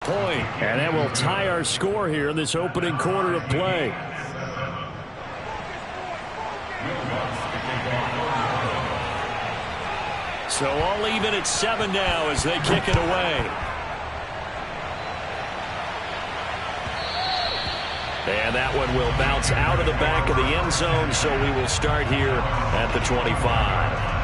And that will tie our score here in this opening quarter of play. So all even at 7 now as they kick it away. And that one will bounce out of the back of the end zone, so we will start here at the 25.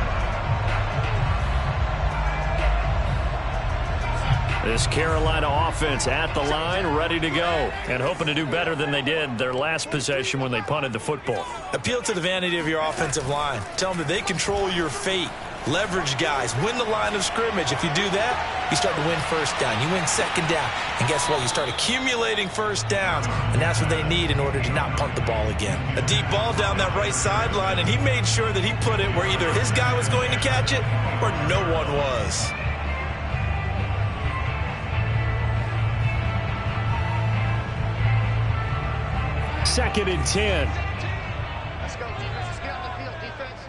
This Carolina offense at the line, ready to go, and hoping to do better than they did their last possession when they punted the football. Appeal to the vanity of your offensive line. Tell them that they control your fate. Leverage guys. Win the line of scrimmage. If you do that, you start to win first down. You win second down. And guess what? You start accumulating first downs, and that's what they need in order to not punt the ball again. A deep ball down that right sideline, and he made sure that he put it where either his guy was going to catch it or no one was. Second and 10. Let's go, defense. Let's get out the field, defense.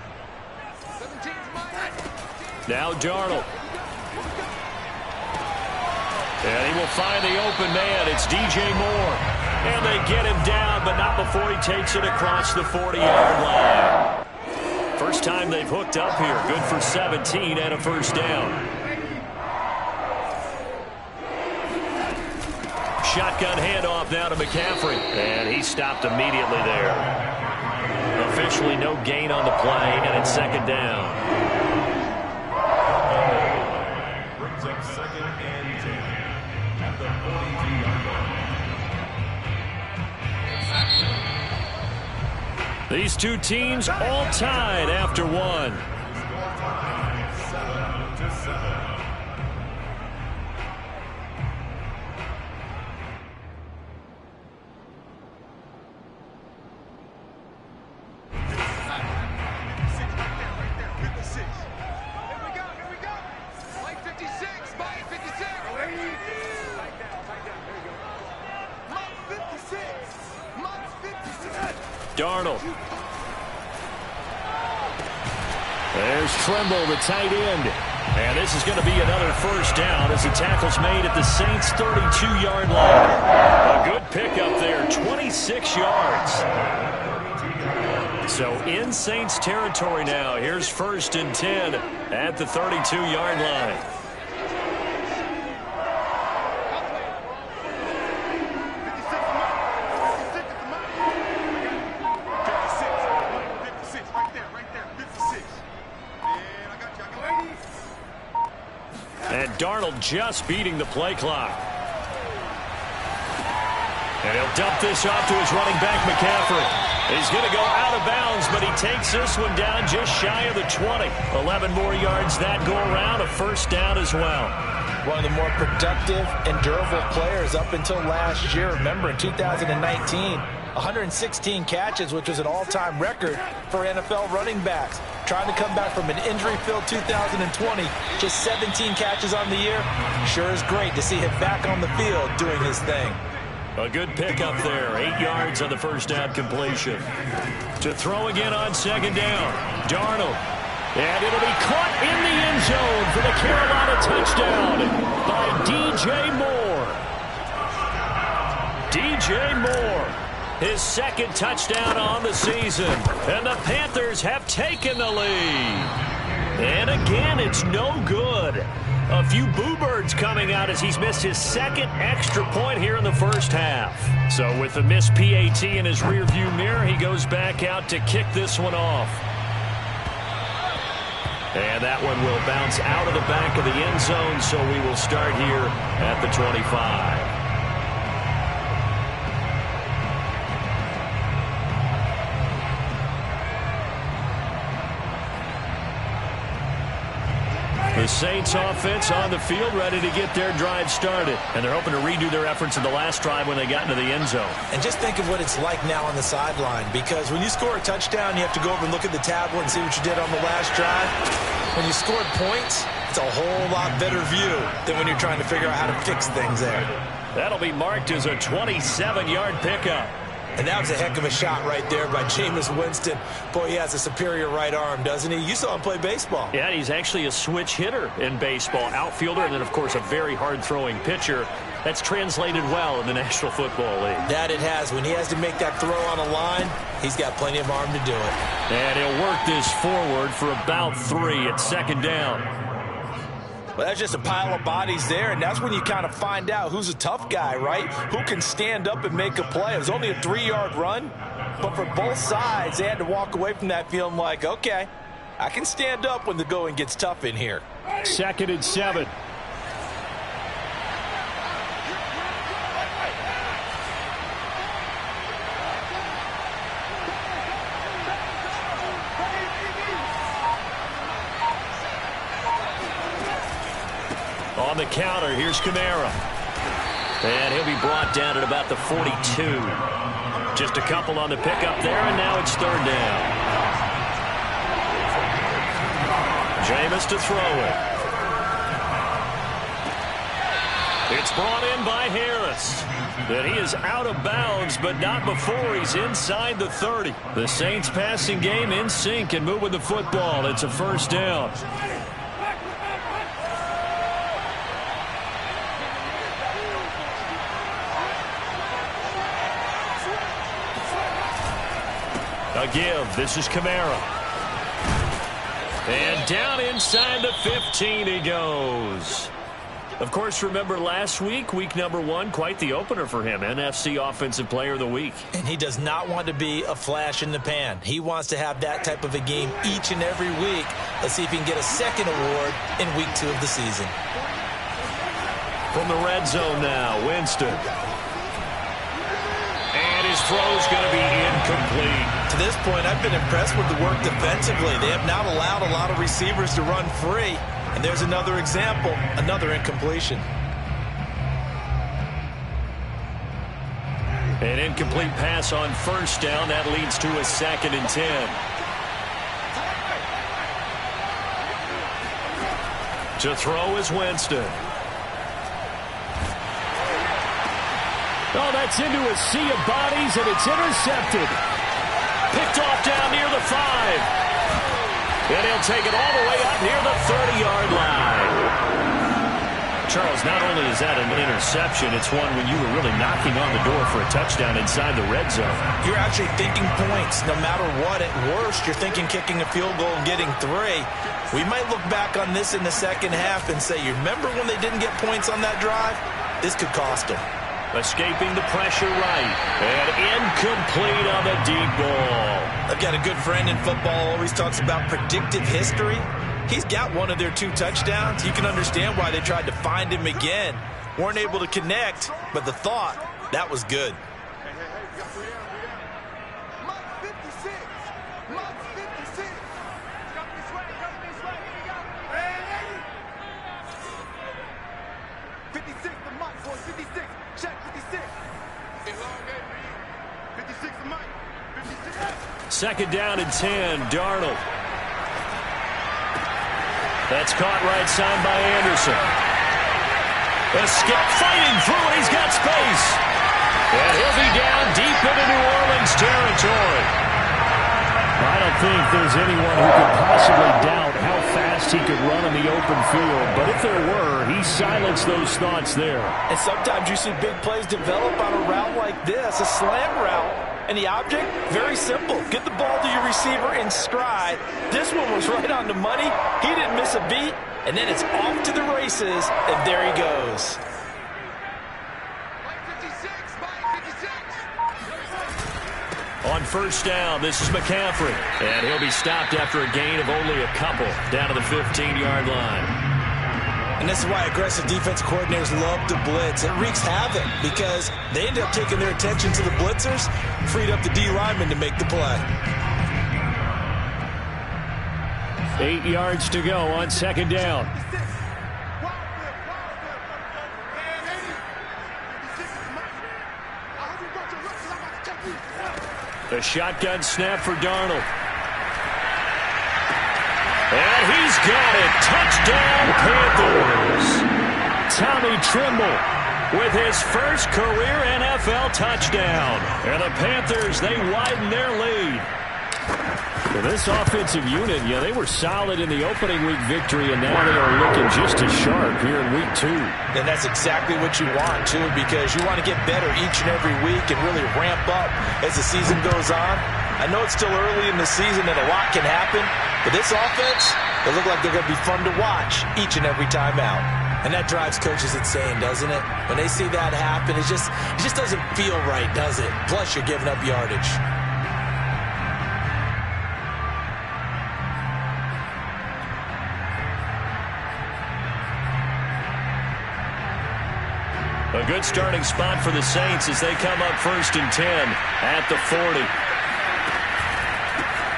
17's mine. Now Darnold. And he will find the open man. It's DJ Moore. And they get him down, but not before he takes it across the 40-yard line. First time they've hooked up here. Good for 17 and a first down. Shotgun handoff now to McCaffrey. And he stopped immediately there. Officially no gain on the play, and it's second down. Brings up second and 10 at the 42-yard line. These two teams all tied after one. 7-7. Darnold. There's Trimble, the tight end. And this is going to be another first down as the tackle's made at the Saints' 32-yard line. A good pickup there, 26 yards. So in Saints territory now. Here's first and 10 at the 32-yard line. And Darnold just beating the play clock. And he'll dump this off to his running back, McCaffrey. He's going to go out of bounds, but he takes this one down just shy of the 20. 11 more yards that go around, a first down as well. One of the more productive and durable players up until last year. Remember, in 2019, 116 catches, which was an all-time record for NFL running backs. Trying to come back from an injury-filled 2020, just 17 catches on the year. Sure is great to see him back on the field doing his thing. A good pickup there. 8 yards on the first down completion. To throw again on second down. Darnold. And it'll be caught in the end zone for the Carolina touchdown by DJ Moore. DJ Moore. His second touchdown on the season. And the Panthers have taken the lead. And again, it's no good. A few boo birds coming out as he's missed his second extra point here in the first half. So with the missed PAT in his rearview mirror, he goes back out to kick this one off. And that one will bounce out of the back of the end zone, so we will start here at the 25. The Saints offense on the field, ready to get their drive started. And they're hoping to redo their efforts in the last drive when they got into the end zone. And just think of what it's like now on the sideline, because when you score a touchdown, you have to go over and look at the tablet and see what you did on the last drive. When you scored points, it's a whole lot better view than when you're trying to figure out how to fix things there. That'll be marked as a 27-yard pickup. And that was a heck of a shot right there by Jameis Winston. Boy, he has a superior right arm, doesn't he? You saw him play baseball. Yeah, he's actually a switch hitter in baseball. Outfielder, and then, of course, a very hard-throwing pitcher. That's translated well in the National Football League. That it has. When he has to make that throw on a line, he's got plenty of arm to do it. And he'll work this forward for about 3 at second down. Well, that's just a pile of bodies there, and that's when you kind of find out who's a tough guy, right? Who can stand up and make a play. It was only a 3-yard run, but for both sides, they had to walk away from that feeling like, okay, I can stand up when the going gets tough in here. 2nd and 7. On the counter, here's Kamara. And he'll be brought down at about the 42. Just a couple on the pickup there, and now it's 3rd down. Jameis to throw it. It's brought in by Harris. And he is out of bounds, but not before he's inside the 30. The Saints passing game in sync and moving the football. It's a 1st down. A give. This is Kamara. And down inside the 15 he goes. Of course, remember last week, week number 1, quite the opener for him. NFC Offensive Player of the Week. And he does not want to be a flash in the pan. He wants to have that type of a game each and every week. Let's see if he can get a 2nd award in week 2 of the season. From the red zone now, Winston. And his throw's going to be incomplete. To this point, I've been impressed with the work defensively. They have not allowed a lot of receivers to run free. And there's another example, another incompletion. An incomplete pass on 1st down. That leads to a 2nd and 10. To throw is Winston. Oh, that's into a sea of bodies, and it's intercepted. Picked off down near the 5. And he'll take it all the way up near the 30-yard line. Charles, not only is that an interception, it's one when you were really knocking on the door for a touchdown inside the red zone. You're actually thinking points. No matter what, at worst, you're thinking kicking a field goal and getting 3. We might look back on this in the second half and say, you remember when they didn't get points on that drive? This could cost them. Escaping the pressure right. And incomplete on the deep ball. I've got a good friend in football, always talks about predictive history. He's got one of their 2 touchdowns. You can understand why they tried to find him again. Weren't able to connect, but the thought, that was good. Second down and 10, Darnold. That's caught right side by Anderson. Escape, fighting through it, he's got space. And he'll be down deep into New Orleans territory. I don't think there's anyone who could possibly doubt how fast he could run in the open field. But if there were, he silenced those thoughts there. And sometimes you see big plays develop on a route like this, a slant route. And the object, very simple. Get the ball to your receiver in stride. This one was right on the money. He didn't miss a beat. And then it's off to the races, and there he goes. On 1st down, this is McCaffrey. And he'll be stopped after a gain of only a couple down to the 15-yard line. And this is why aggressive defense coordinators love to blitz. It wreaks havoc because they end up taking their attention to the blitzers, freed up the D lineman to make the play. 8 yards to go on 2nd down. The shotgun snap for Darnold. And he's got it. Touchdown, Panthers. Tommy Trimble with his first career NFL touchdown. And the Panthers, they widen their lead. Well, this offensive unit, they were solid in the opening week victory, and now they are looking just as sharp here in week 2. And that's exactly what you want, too, because you want to get better each and every week and really ramp up as the season goes on. I know it's still early in the season and a lot can happen, but this offense, they look like they're going to be fun to watch each and every time out. And that drives coaches insane, doesn't it? When they see that happen, it just doesn't feel right, does it? Plus, you're giving up yardage. A good starting spot for the Saints as they come up 1st and 10 at the 40.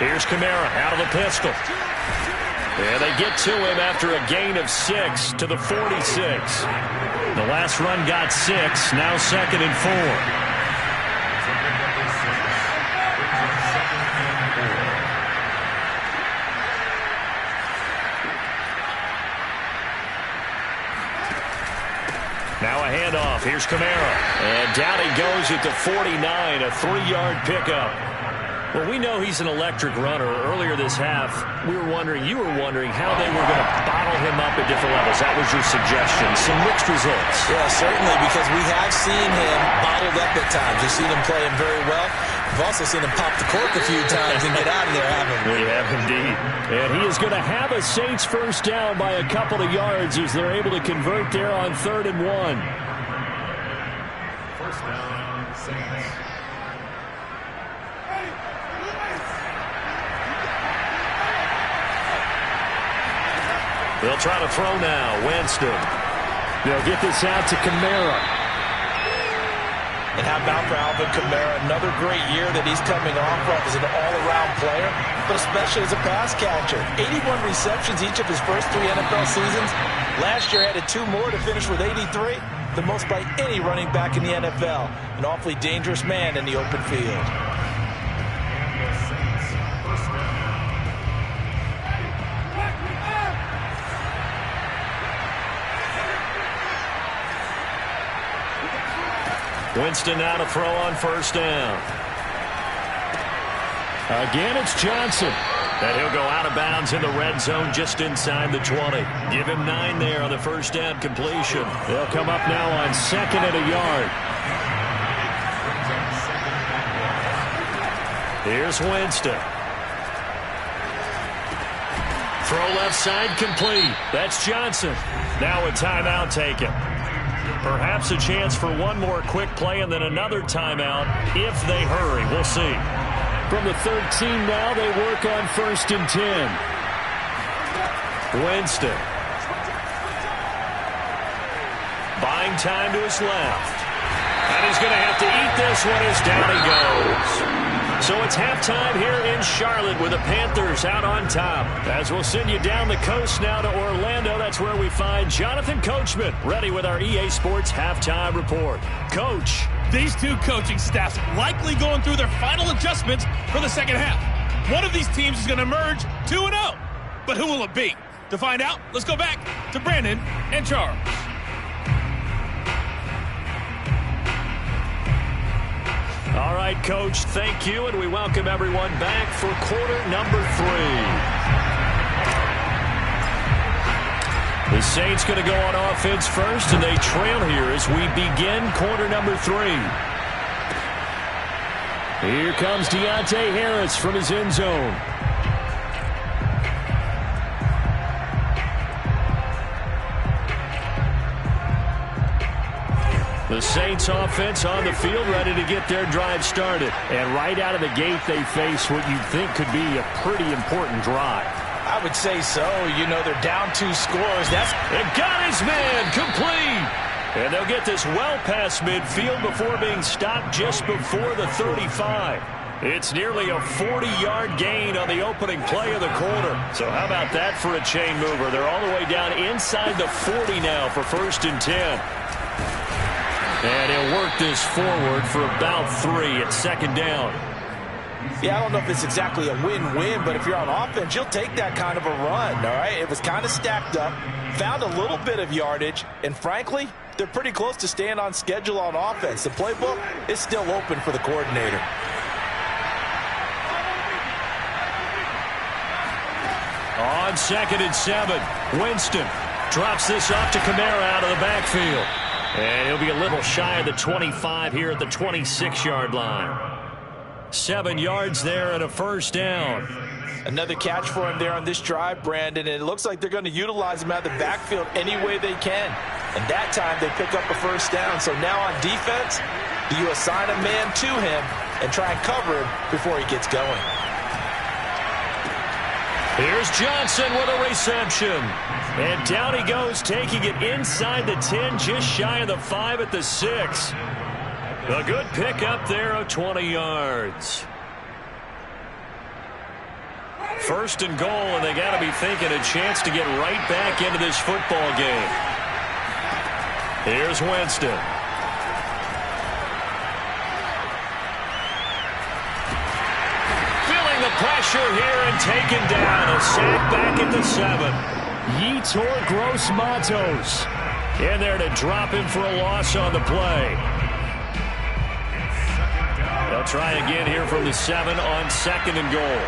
Here's Kamara out of the pistol. And they get to him after a gain of 6 to the 46. The last run got 6, now 2nd and 4. Now a handoff. Here's Kamara. And down he goes at the 49, a 3-yard pickup. Well, we know he's an electric runner. Earlier this half, you were wondering how they were going to bottle him up at different levels. That was your suggestion. Some mixed results. Yeah, certainly, because we have seen him bottled up at times. We've seen him playing very well. We've also seen him pop the cork a few times and get out of there, haven't we? We have indeed. And he is going to have a Saints first down by a couple of yards as they're able to convert there on 3rd and 1. First down, Saints. They'll try to throw now. Winston. They'll get this out to Kamara. And how about for Alvin Kamara? Another great year that he's coming off of as an all-around player, but especially as a pass catcher. 81 receptions each of his first 3 NFL seasons. Last year added 2 more to finish with 83, the most by any running back in the NFL. An awfully dangerous man in the open field. Winston now to throw on 1st down. Again, it's Johnson. And he'll go out of bounds in the red zone just inside the 20. Give him 9 there on the 1st down completion. They'll come up now on 2nd and a yard. Here's Winston. Throw left side complete. That's Johnson. Now a timeout taken. Perhaps a chance for one more quick play and then another timeout if they hurry. We'll see. From the 13 now, they work on 1st and 10. Winston. Buying time to his left. And he's going to have to eat this one as down he goes. So it's halftime here in Charlotte with the Panthers out on top. As we'll send you down the coast now to Orlando, that's where we find Jonathan Coachman ready with our EA Sports halftime report. Coach. These two coaching staffs likely going through their final adjustments for the second half. One of these teams is going to emerge 2-0. But who will it be? To find out, let's go back to Brandon and Charles. All right, Coach, thank you, and we welcome everyone back for quarter number 3. The Saints going to go on offense first, and they trail here as we begin quarter number 3. Here comes Deontay Harris from his end zone. The Saints offense on the field ready to get their drive started. And right out of the gate, they face what you'd think could be a pretty important drive. I would say so. You know, they're down 2 scores. It got his man complete. And they'll get this well past midfield before being stopped just before the 35. It's nearly a 40-yard gain on the opening play of the quarter. So how about that for a chain mover? They're all the way down inside the 40 now for 1st and 10. And he'll work this forward for about 3 at 2nd down. Yeah, I don't know if it's exactly a win-win, but if you're on offense, you'll take that kind of a run, all right? It was kind of stacked up, found a little bit of yardage, and frankly, they're pretty close to staying on schedule on offense. The playbook is still open for the coordinator. On 2nd and 7, Winston drops this off to Kamara out of the backfield. And he'll be a little shy of the 25 here at the 26-yard line. 7 yards there and a first down. Another catch for him there on this drive, Brandon, and it looks like they're going to utilize him out of the backfield any way they can. And that time they pick up a first down. So now on defense, you assign a man to him and try and cover him before he gets going. Here's Johnson with a reception. And down he goes, taking it inside the 10, just shy of the 5 at the 6. A good pickup there of 20 yards. First and goal, and they got to be thinking a chance to get right back into this football game. Here's Winston. Feeling the pressure here and taken down. A sack back at the 7. Yetur Gross-Matos in there to drop him for a loss on the play. They'll try again here from the 7 on 2nd and goal.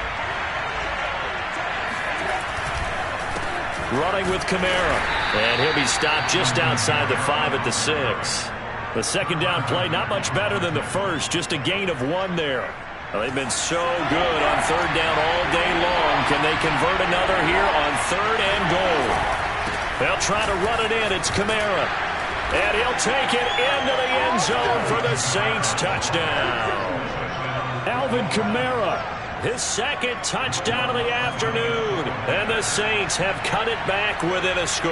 Running with Kamara. And he'll be stopped just outside the 5 at the 6. The second down play, not much better than the first. Just a gain of 1 there. Well, they've been so good on 3rd down all day long. Can they convert another here on 3rd and goal? They'll try to run it in. It's Kamara. And he'll take it into the end zone for the Saints touchdown. Alvin Kamara, his second touchdown of the afternoon. And the Saints have cut it back within a score.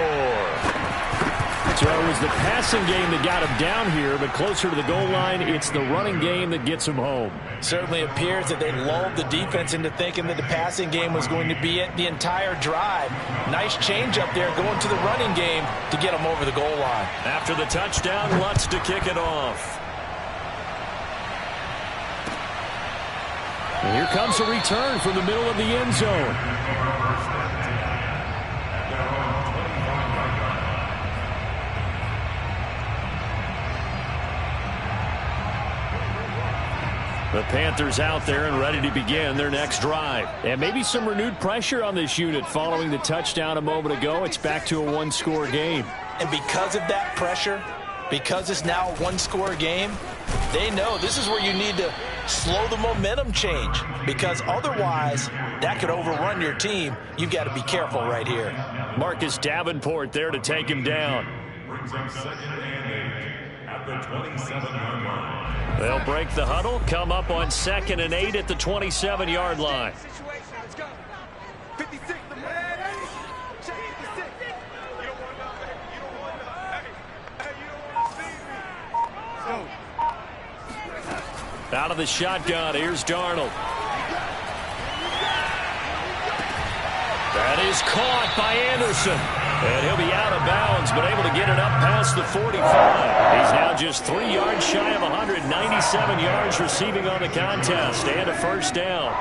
So it was the passing game that got him down here, but closer to the goal line, it's the running game that gets him home. Certainly appears that they lulled the defense into thinking that the passing game was going to be it the entire drive. Nice change up there going to the running game to get them over the goal line. After the touchdown, Lutz to kick it off. And here comes a return from the middle of the end zone. The Panthers out there and ready to begin their next drive. And maybe some renewed pressure on this unit following the touchdown a moment ago. It's back to a one-score game. And because of that pressure, because it's now a one-score game, they know this is where you need to slow the momentum change, because otherwise that could overrun your team. You've got to be careful right here. Marcus Davenport there to take him down. Brings up 2nd and 8 at the 27-yard line. They'll break the huddle, come up on 2nd and 8 at the 27-yard line. Let's go. 56, the man. Check 56. You don't want to know. You don't want to know. Hey, you don't want to see me. Let's go. Out of the shotgun, here's Darnold. That is caught by Anderson. And he'll be out of bounds, but able to get it up past the 45. He's now just 3 yards shy of 197 yards receiving on the contest, and a first down.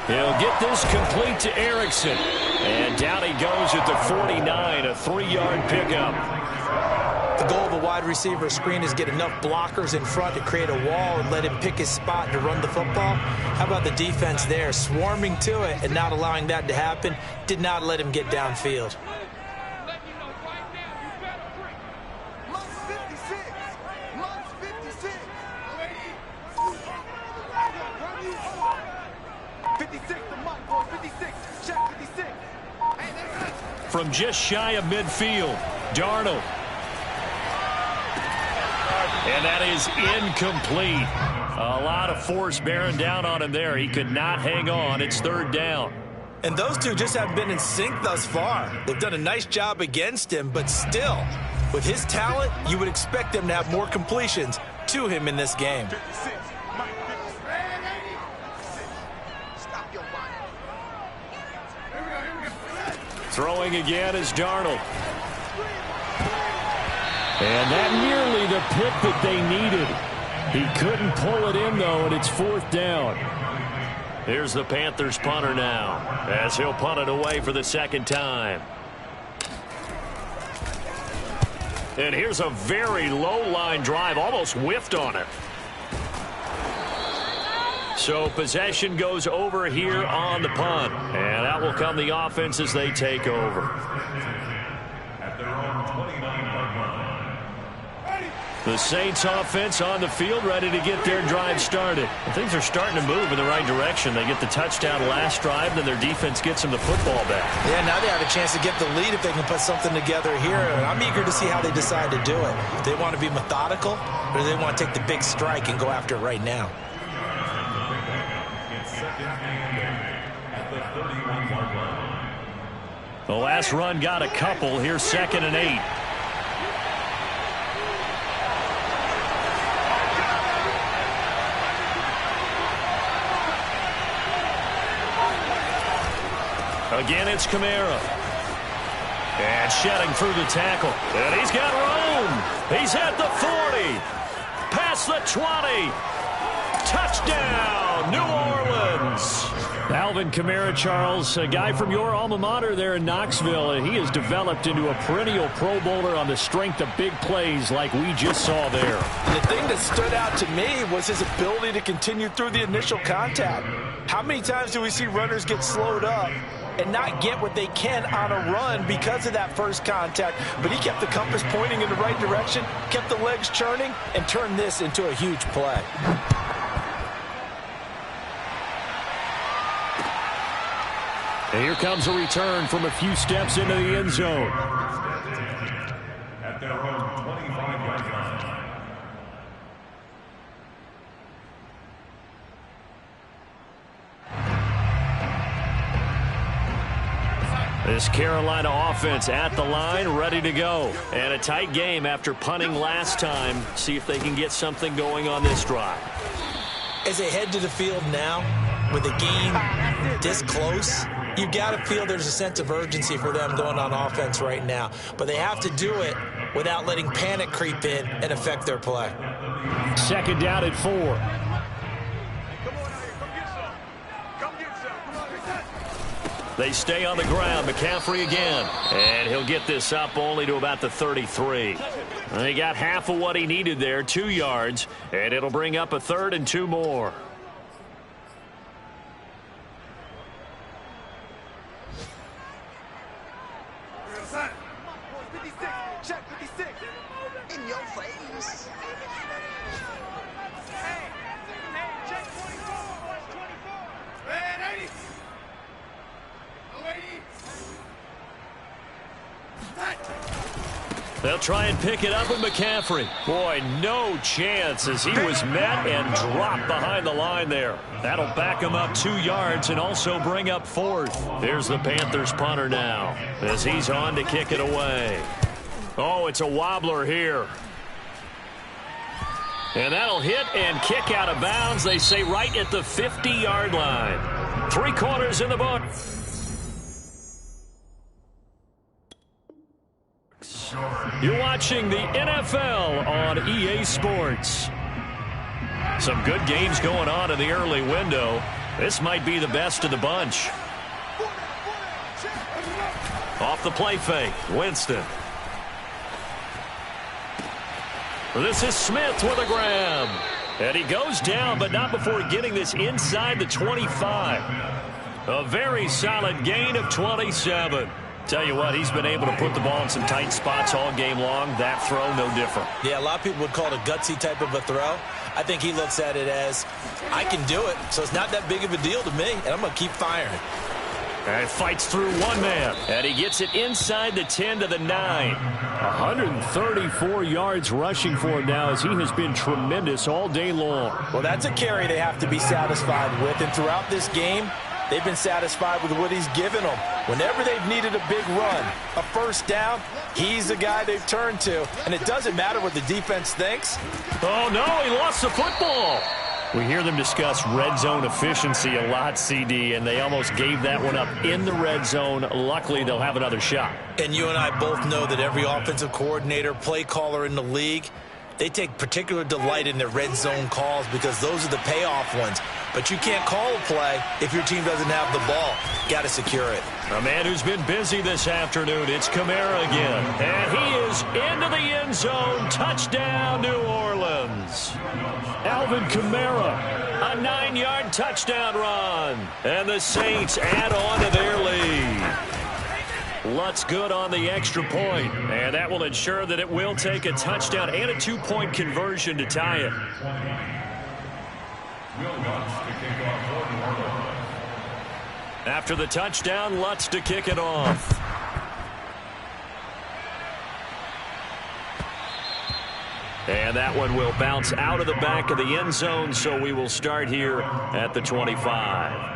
He'll get this complete to Erickson. And down he goes at the 49, a 3-yard pickup. The goal of a wide receiver screen is get enough blockers in front to create a wall and let him pick his spot to run the football. How about the defense there, swarming to it and not allowing that to happen? Did not let him get downfield. From just shy of midfield, Darnold. And that is incomplete. A lot of force bearing down on him there. He could not hang on. It's 3rd down. And those two just haven't been in sync thus far. They've done a nice job against him, but still, with his talent, you would expect them to have more completions to him in this game. Throwing again is Darnold. And that nearly the pick that they needed. He couldn't pull it in, though, and it's 4th down. Here's the Panthers punter now, as he'll punt it away for the 2nd time. And here's a very low-line drive, almost whiffed on it. So possession goes over here on the punt. And out will come the offense as they take over. At their own 29-yard line. The Saints offense on the field, ready to get their drive started. Things are starting to move in the right direction. They get the touchdown last drive, then their defense gets them the football back. Yeah, now they have a chance to get the lead if they can put something together here. I'm eager to see how they decide to do it. Do they want to be methodical, or do they want to take the big strike and go after it right now? It's second and 8 at the 31-yard line. The last run got a couple. Here's 2nd and 8. Again, it's Kamara. And shedding through the tackle. And he's got room. He's at the 40. Past the 20. Touchdown, New Orleans. Alvin Kamara, Charles, a guy from your alma mater there in Knoxville. And he has developed into a perennial Pro Bowler on the strength of big plays like we just saw there. And the thing that stood out to me was his ability to continue through the initial contact. How many times do we see runners get slowed up and not get what they can on a run because of that first contact? But he kept the compass pointing in the right direction, kept the legs churning, and turned this into a huge play. And here comes a return from a few steps into the end zone. At their own 25-yard line. This Carolina offense at the line, ready to go. And a tight game after punting last time. See if they can get something going on this drive. As they head to the field now, with the game this close, you've got to feel there's a sense of urgency for them going on offense right now. But they have to do it without letting panic creep in and affect their play. 2nd down at 4. Come on out here. Come get some. Come on, They stay on the ground. McCaffrey again. And he'll get this up only to about the 33. He got half of what he needed there, 2 yards. And it'll bring up a 3rd and 2 more. Son. 56. Check 56. In your face. Hey, check 24. Watch 24. Man, 80. They'll try and pick it up with McCaffrey. Boy, no chance as he was met and dropped behind the line there. That'll back him up 2 yards and also bring up 4th. There's the Panthers punter now as he's on to kick it away. Oh, it's a wobbler here. And that'll hit and kick out of bounds, they say, right at the 50-yard line. 3 quarters in the book. You're watching the NFL on EA Sports. Some good games going on in the early window. This might be the best of the bunch. Off the play fake, Winston. This is Smith with a grab. And he goes down, but not before getting this inside the 25. A very solid gain of 27. Tell you what, he's been able to put the ball in some tight spots all game long. That throw, no different. Yeah, a lot of people would call it a gutsy type of a throw. I think he looks at it as, I can do it, so it's not that big of a deal to me, and I'm going to keep firing. And fights through one man. And he gets it inside the 10 to the 9. 134 yards rushing for him now as he has been tremendous all day long. Well, that's a carry they have to be satisfied with. And throughout this game, they've been satisfied with what he's given them. Whenever they've needed a big run, a first down, he's the guy they've turned to. And it doesn't matter what the defense thinks. Oh, no, he lost the football. We hear them discuss red zone efficiency a lot, CD, and they almost gave that one up in the red zone. Luckily, they'll have another shot. And you and I both know that every offensive coordinator, play caller in the league, they take particular delight in their red zone calls because those are the payoff ones. but you can't call a play if your team doesn't have the ball. Got to secure it. A man who's been busy this afternoon, it's Kamara again. And he is into the end zone. Touchdown, New Orleans. Alvin Kamara, a 9-yard touchdown run. And the Saints add on to their lead. Lutz good on the extra point, and that will ensure that it will take a touchdown and a 2-point conversion to tie it. After the touchdown, Lutz to kick it off. And that one will bounce out of the back of the end zone, so we will start here at the 25.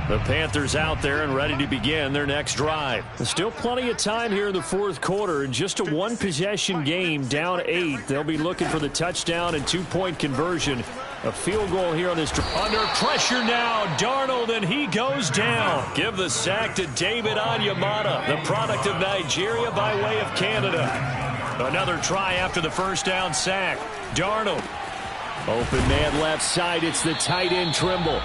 The Panthers out there and ready to begin their next drive. There's still plenty of time here in the fourth quarter. In just a one-possession game, down 8. They'll be looking for the touchdown and 2-point conversion. A field goal here on this drive. Under pressure now, Darnold, and he goes down. Give the sack to David Onyemata, the product of Nigeria by way of Canada. Another try after the first down sack. Darnold. Open man left side. It's the tight end Trimble.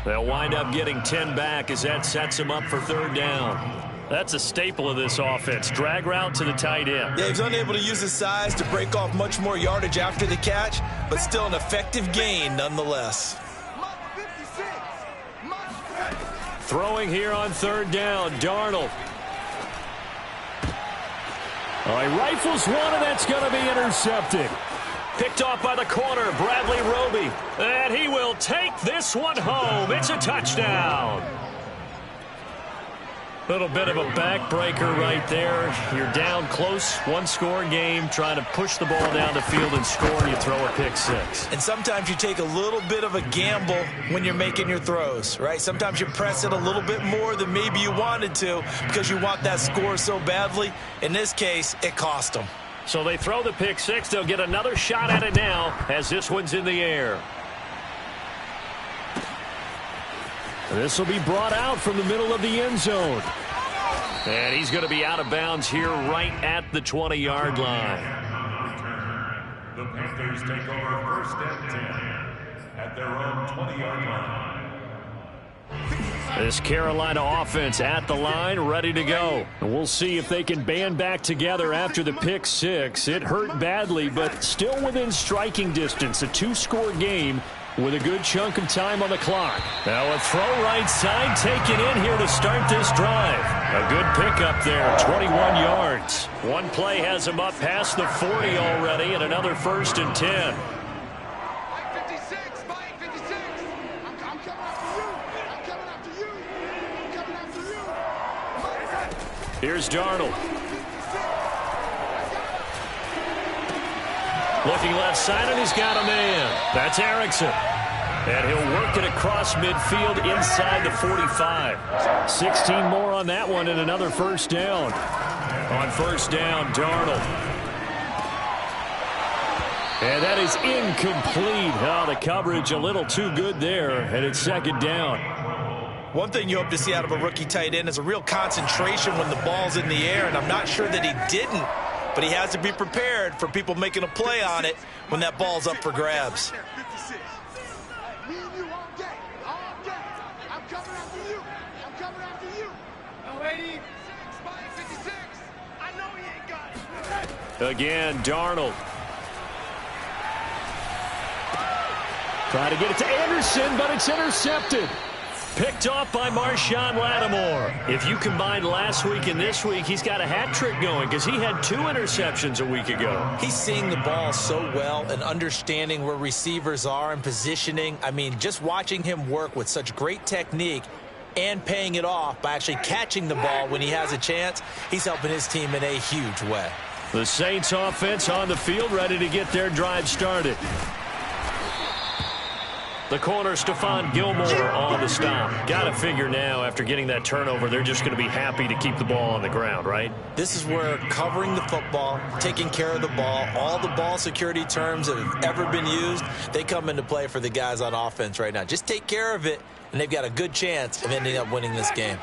They'll wind up getting 10 back as that sets him up for third down. That's a staple of this offense. Drag route to the tight end. Yeah, he's unable to use his size to break off much more yardage after the catch, but still an effective gain nonetheless. Throwing here on third down, Darnold. Oh, he rifles one, and that's going to be intercepted. Picked off by the corner, Bradley Roby. And he will take this one home. It's a touchdown. Little bit of a backbreaker right there. You're down close, one-score game, trying to push the ball down the field and score, and you throw a pick six. And sometimes you take a little bit of a gamble when you're making your throws, right? Sometimes you press it a little bit more than maybe you wanted to because you want that score so badly. In this case, it cost them. So they throw the pick six. They'll get another shot at it now as this one's in the air. This will be brought out from the middle of the end zone. And he's going to be out of bounds here right at the 20-yard line. The Panthers take over first and 10 at their own 20-yard line. This Carolina offense at the line, ready to go. And we'll see if they can band back together after the pick six. It hurt badly, but still within striking distance. A two-score game with a good chunk of time on the clock. Now a throw right side taken in here to start this drive. A good pickup there, 21 yards. One play has him up past the 40 already, and another first and 10. Here's Darnold. Looking left side, and he's got a man. That's Erickson. And he'll work it across midfield inside the 45. 16 more on that one and another first down. On first down, Darnold. And that is incomplete. Oh, the coverage a little too good there, and it's second down. One thing you hope to see out of a rookie tight end is a real concentration when the ball's in the air, and I'm not sure that he didn't, but he has to be prepared for people making a play on it when that ball's up for grabs. Again, Darnold. Trying to get it to Anderson, but it's intercepted. Picked off by Marshawn Lattimore. If you combine last week and this week, he's got a hat trick going because he had 2 interceptions a week ago. He's seeing the ball so well and understanding where receivers are and positioning. I mean, just watching him work with such great technique and paying it off by actually catching the ball when he has a chance, he's helping his team in a huge way. The Saints offense on the field, ready to get their drive started. The corner, Stephon Gilmore on the stop. Got to figure now, after getting that turnover, they're just going to be happy to keep the ball on the ground, right? This is where covering the football, taking care of the ball, all the ball security terms that have ever been used, they come into play for the guys on offense right now. Just take care of it, and they've got a good chance of ending up winning this game.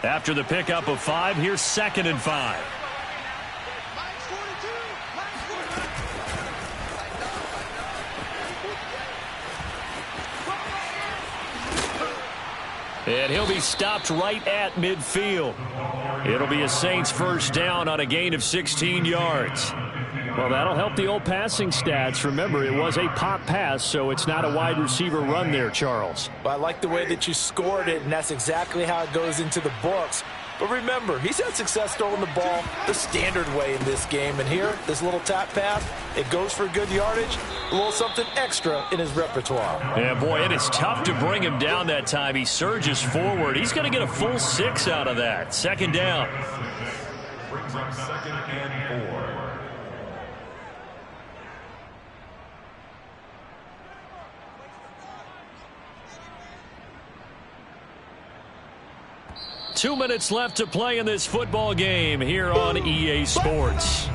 After the pickup of 5, here's 2nd and 5. And he'll be stopped right at midfield. It'll be a Saints first down on a gain of 16 yards. Well, that'll help the old passing stats. Remember, it was a pop pass, so it's not a wide receiver run there, Charles. Well, I like the way that you scored it, and that's exactly how it goes into the books. But remember, he's had success throwing the ball the standard way in this game. And here, this little tap pass, it goes for good yardage, a little something extra in his repertoire. Yeah, boy, it is tough to bring him down that time. He surges forward. He's going to get a full 6 out of that. 2nd down. Brings up 2nd and 4. Two minutes left to play in this football game here on EA Sports.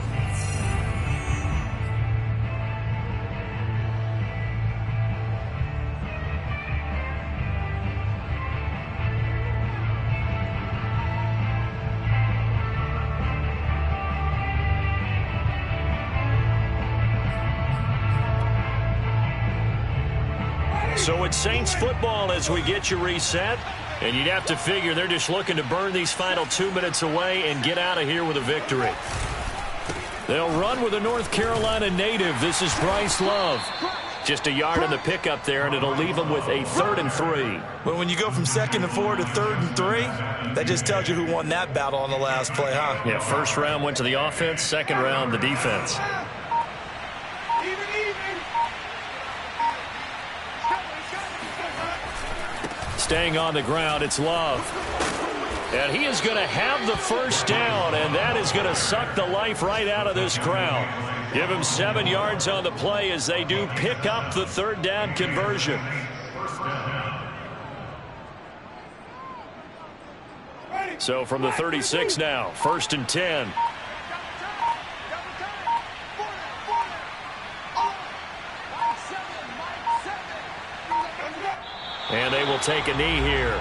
So it's Saints football as we get you reset. And you'd have to figure they're just looking to burn these final 2 minutes away and get out of here with a victory. They'll run with a North Carolina native. This is Bryce Love. Just a yard on the pickup there, and it'll leave them with a 3rd and 3. But when you go from 2nd and 4 to 3rd and 3, that just tells you who won that battle on the last play, huh? Yeah, first round went to the offense, second round the defense. Staying on the ground, it's Love. And he is going to have the first down, and that is going to suck the life right out of this crowd. Give him 7 yards on the play as they do pick up the 3rd down conversion. So from the 36 now, 1st and 10. And they will take a knee here.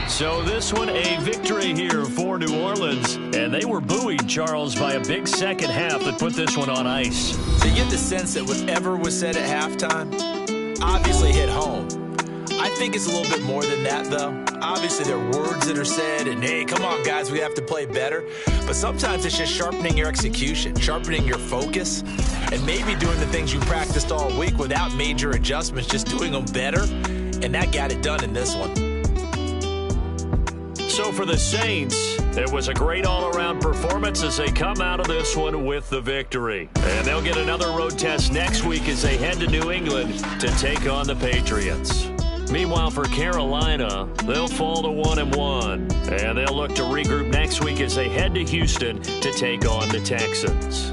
So this one a victory here for New Orleans. And they were buoyed, Charles, by a big second half that put this one on ice. So you get the sense that whatever was said at halftime obviously hit home. I think it's a little bit more than that, though. Obviously, there are words that are said, and, hey, come on, guys, we have to play better. But sometimes it's just sharpening your execution, sharpening your focus, and maybe doing the things you practiced all week without major adjustments, just doing them better. And that got it done in this one. So for the Saints, it was a great all-around performance as they come out of this one with the victory. And they'll get another road test next week as they head to New England to take on the Patriots. Meanwhile, for Carolina, they'll fall to 1-1. And they'll look to regroup next week as they head to Houston to take on the Texans.